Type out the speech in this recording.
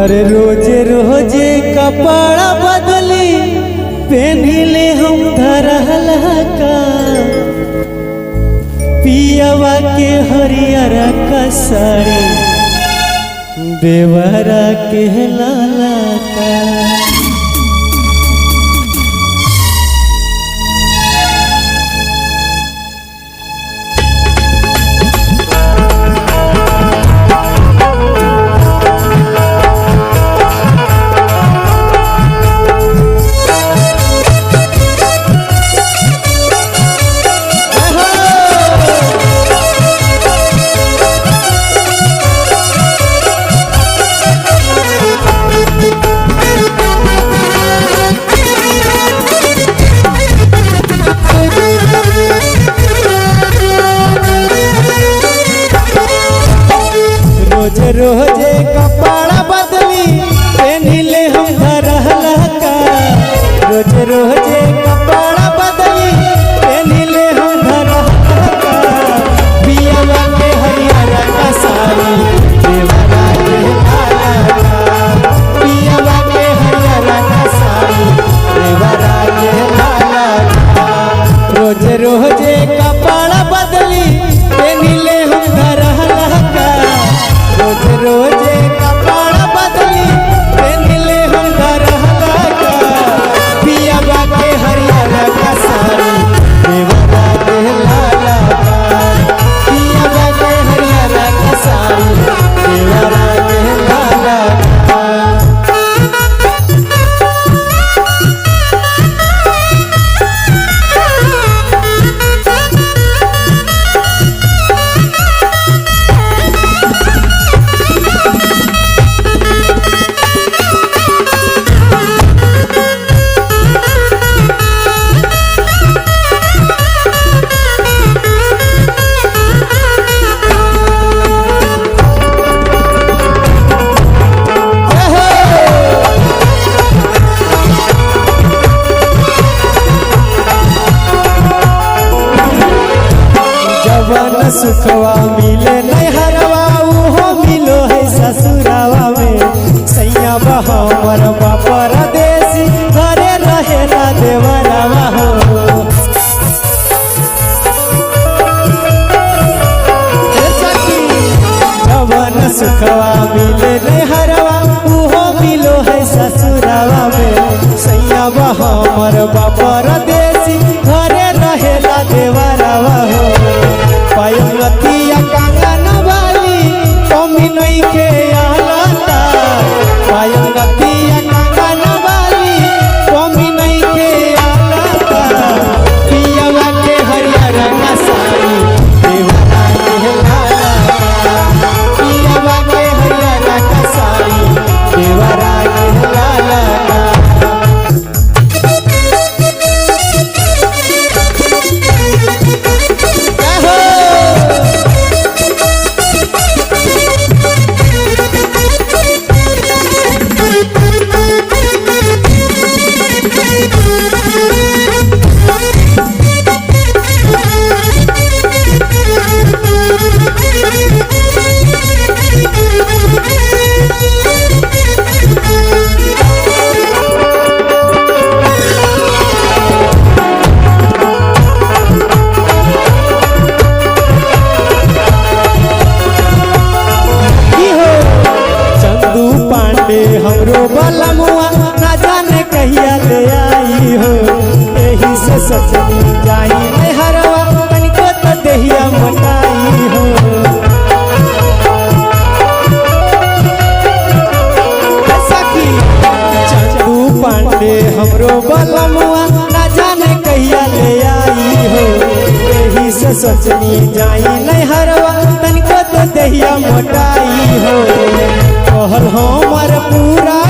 अरे रोजे रोजे कपड़ा बदली पहनिले हम धरहला का पियावा के हरियर का साड़ी देवरा के लाला का। रोजे रोजे कपड़ा बदली पहनिले हम धरहला का। रोजे रोजे कपड़ा बदली पहनिले हम धरहला का पियावा के हरियर का साड़ी देवरा के लाला का। पियावा के हरियर का साड़ी देवरा के लाला का। रोजे रोजे कपड़ा बदली पहनिले हम धरहला का। रोजे रोजे कपड़ा बदली पहनिले हम धरहला का पियावा के हरियर का साड़ी देवरा के लाला का। पियावा के हरियर का साड़ी देवरा के लाला का। सुखवा मिले नैहरवा उहो मिलो है ससुरावा में। सैया हमर परदेसी घरे रहेला देवरावा हो। जवन सुखवा मिले नैहरवा उहो मिलो है ससुरावा में। सैया हमर परदेसी घरे रहेला देवरावा हो। पायंगतिया कंगन वाली कमी नहीं के आलता। पायंगतिया कंगन वाली कमी नहीं के आलता पियावा के हरियर का साड़ी देवरा के लाला का। पियावा के हरियर का साड़ी देवरा के लाला का। हमरो बलमुआ ना जाने कहिया ले आई हो। एही से सचनी जाई नैहरवा तनिको तो देहिया मोटाई हो। सखी चंदू पांडे हमरो बलमुआ ना जाने कहिया ले आई हो। एही से सचनी जाई नैहरवा तनिको तो देहिया मोटाई हो। कहल हमर पूरा